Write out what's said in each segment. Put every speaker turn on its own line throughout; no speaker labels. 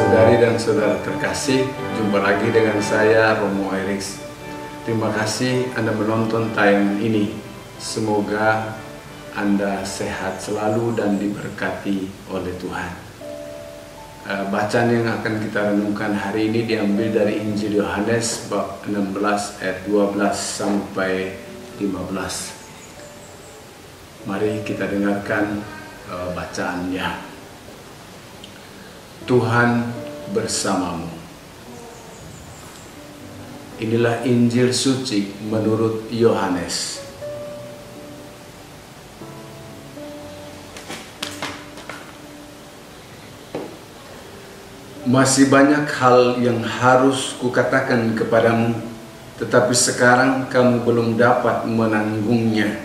Saudari dan saudara terkasih, jumpa lagi dengan saya Romo Eriks. Terima kasih Anda menonton tayangan ini. Semoga Anda sehat selalu dan diberkati oleh Tuhan. Bacaan yang akan kita renungkan hari ini diambil dari Injil Yohanes bab 16 ayat 12 sampai 15. Mari kita dengarkan bacaannya. Tuhan bersamamu. Inilah Injil suci menurut Yohanes. Masih banyak hal yang harus kukatakan kepadamu, tetapi sekarang kamu belum dapat menanggungnya.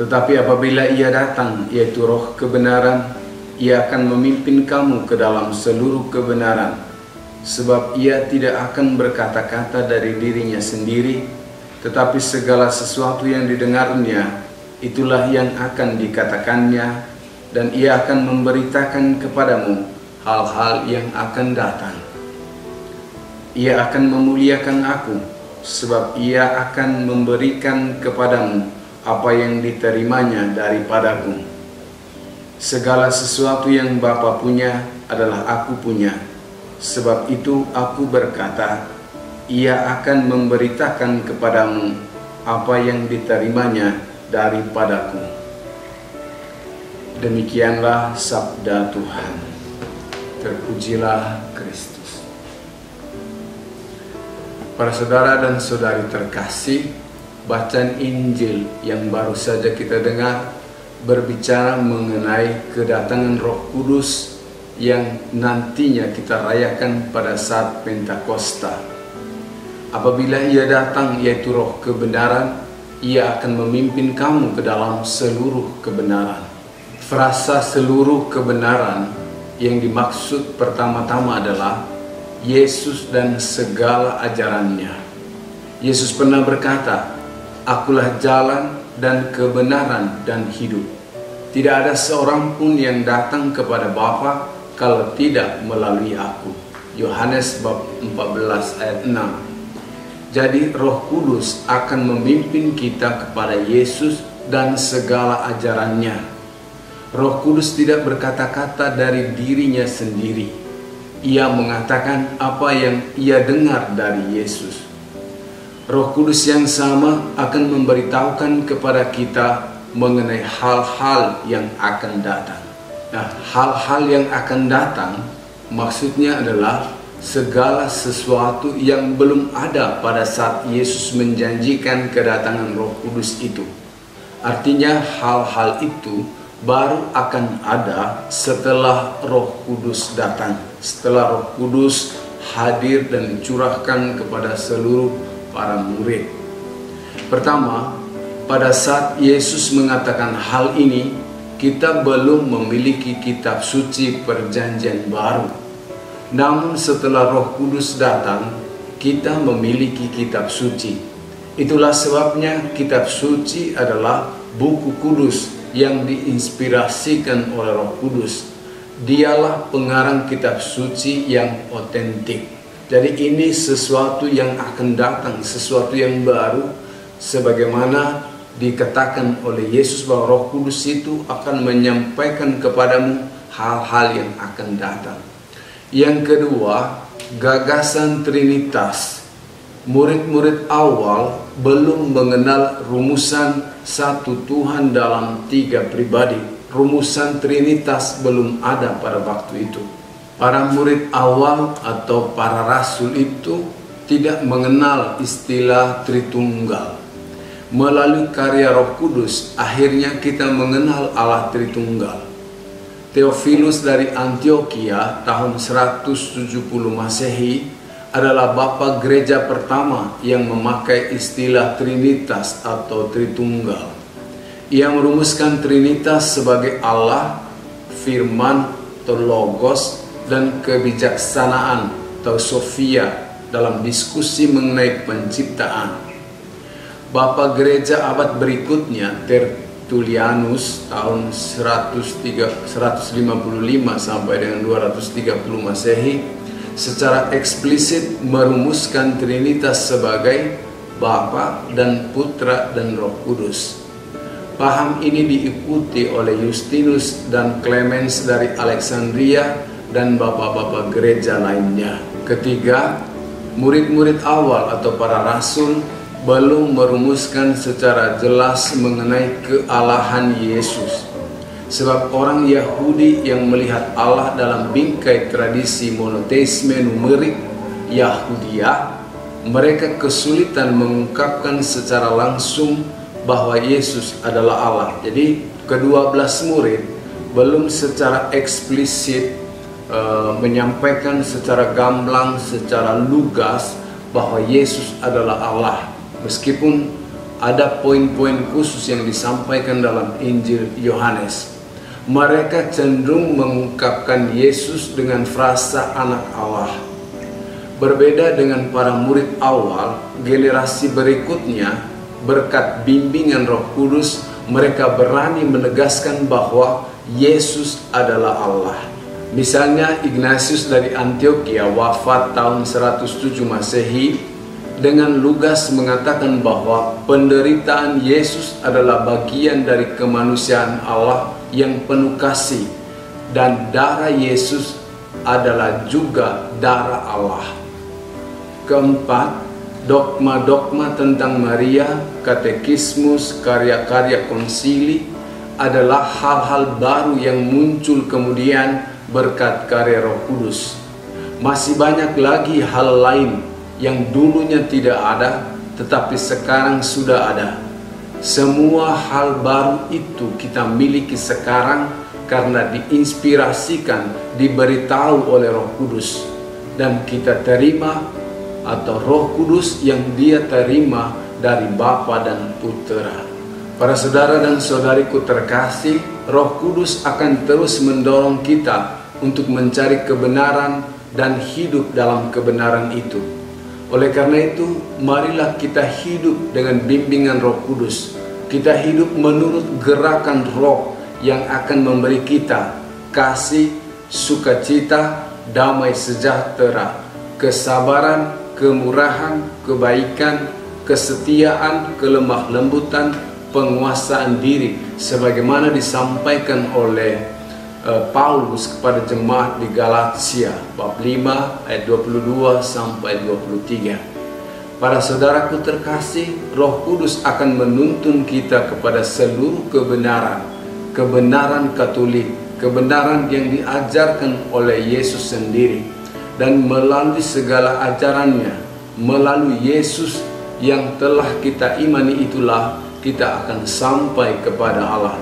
Tetapi apabila Ia datang, yaitu Roh kebenaran, Ia akan memimpin kamu ke dalam seluruh kebenaran, sebab Ia tidak akan berkata-kata dari dirinya sendiri, tetapi segala sesuatu yang didengarnya, itulah yang akan dikatakannya, dan Ia akan memberitakan kepadamu hal-hal yang akan datang. Ia akan memuliakan aku, sebab Ia akan memberikan kepadamu apa yang diterimanya daripadaku. Segala sesuatu yang Bapa punya adalah aku punya. Sebab itu aku berkata, Ia akan memberitakan kepadamu apa yang diterimanya daripadaku. Demikianlah sabda Tuhan. Terpujilah Kristus. Para saudara dan saudari terkasih, bacaan Injil yang baru saja kita dengar berbicara mengenai kedatangan Roh Kudus yang nantinya kita rayakan pada saat Pentakosta. Apabila Ia datang, yaitu Roh kebenaran, Ia akan memimpin kamu ke dalam seluruh kebenaran. Frasa seluruh kebenaran yang dimaksud pertama-tama adalah Yesus dan segala ajarannya. Yesus pernah berkata, "Akulah jalan dan kebenaran dan hidup. Tidak ada seorang pun yang datang kepada Bapa kalau tidak melalui aku." Yohanes bab 14 ayat 6. Jadi Roh Kudus akan memimpin kita kepada Yesus dan segala ajarannya. Roh Kudus tidak berkata-kata dari dirinya sendiri. Ia mengatakan apa yang Ia dengar dari Yesus. Roh Kudus yang sama akan memberitahukan kepada kita mengenai hal-hal yang akan datang. Nah, hal-hal yang akan datang maksudnya adalah segala sesuatu yang belum ada pada saat Yesus menjanjikan kedatangan Roh Kudus itu. Artinya hal-hal itu baru akan ada setelah Roh Kudus datang, setelah Roh Kudus hadir dan dicurahkan kepada seluruh para murid. Pertama, pada saat Yesus mengatakan hal ini, kita belum memiliki kitab suci perjanjian baru. Namun setelah Roh Kudus datang, kita memiliki kitab suci. Itulah sebabnya kitab suci adalah buku kudus yang diinspirasikan oleh Roh Kudus. Dialah pengarang kitab suci yang otentik. Jadi ini sesuatu yang akan datang, sesuatu yang baru, sebagaimana dikatakan oleh Yesus bahwa Roh Kudus itu akan menyampaikan kepadamu hal-hal yang akan datang. Yang kedua, gagasan Trinitas. Murid-murid awal belum mengenal rumusan satu Tuhan dalam tiga pribadi. Rumusan Trinitas belum ada pada waktu itu. Para murid awal atau para rasul itu tidak mengenal istilah Tritunggal. Melalui karya Roh Kudus, akhirnya kita mengenal Allah Tritunggal. Theophilus dari Antioquia tahun 170 Masehi adalah bapa gereja pertama yang memakai istilah Trinitas atau Tritunggal. Ia merumuskan Trinitas sebagai Allah, Firman atau Logos, dan kebijaksanaan atau Sophia dalam diskusi mengenai penciptaan. Bapa gereja abad berikutnya, Tullianus tahun 155 sampai dengan 230 Masehi secara eksplisit merumuskan Trinitas sebagai Bapa dan Putra dan Roh Kudus. Paham ini diikuti oleh Justinus dan Clemens dari Alexandria dan bapak-bapak gereja lainnya. Ketiga, murid-murid awal atau para rasul belum merumuskan secara jelas mengenai kealahan Yesus. Sebab orang Yahudi yang melihat Allah dalam bingkai tradisi monoteisme numerik Yahudia, mereka kesulitan mengungkapkan secara langsung bahwa Yesus adalah Allah. Jadi ke-12 murid belum secara eksplisit menyampaikan secara gamblang, secara lugas bahwa Yesus adalah Allah. Meskipun ada poin-poin khusus yang disampaikan dalam Injil Yohanes, mereka cenderung mengungkapkan Yesus dengan frasa anak Allah. Berbeda dengan para murid awal, generasi berikutnya berkat bimbingan Roh Kudus, mereka berani menegaskan bahwa Yesus adalah Allah. Misalnya Ignatius dari Antioquia wafat tahun 107 Masehi dengan lugas mengatakan bahwa penderitaan Yesus adalah bagian dari kemanusiaan Allah yang penuh kasih, dan darah Yesus adalah juga darah Allah. Keempat, dogma-dogma tentang Maria, katekismus, karya-karya konsili adalah hal-hal baru yang muncul kemudian berkat karya Roh Kudus. Masih banyak lagi hal lain yang dulunya tidak ada, tetapi sekarang sudah ada. Semua hal baru itu kita miliki sekarang karena diinspirasikan, diberitahu oleh Roh Kudus, dan kita terima atau Roh Kudus yang Dia terima dari Bapa dan Putra. Para saudara dan saudariku terkasih, Roh Kudus akan terus mendorong kita untuk mencari kebenaran dan hidup dalam kebenaran itu. Oleh karena itu, marilah kita hidup dengan bimbingan Roh Kudus. Kita hidup menurut gerakan Roh yang akan memberi kita kasih, sukacita, damai sejahtera, kesabaran, kemurahan, kebaikan, kesetiaan, kelemah lembutan, penguasaan diri, sebagaimana disampaikan oleh Paulus kepada jemaat di Galatia bab 5 ayat 22 sampai 23. Para saudaraku terkasih, Roh Kudus akan menuntun kita kepada seluruh kebenaran, kebenaran Katolik, kebenaran yang diajarkan oleh Yesus sendiri. Dan melalui segala ajarannya, melalui Yesus yang telah kita imani, itulah kita akan sampai kepada Allah.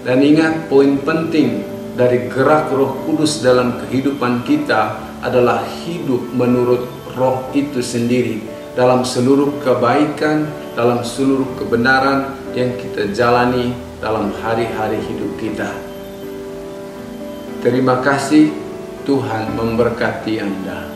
Dan ingat, poin penting dari gerak Roh Kudus dalam kehidupan kita adalah hidup menurut Roh itu sendiri, dalam seluruh kebaikan, dalam seluruh kebenaran yang kita jalani dalam hari-hari hidup kita. Terima kasih. Tuhan memberkati Anda.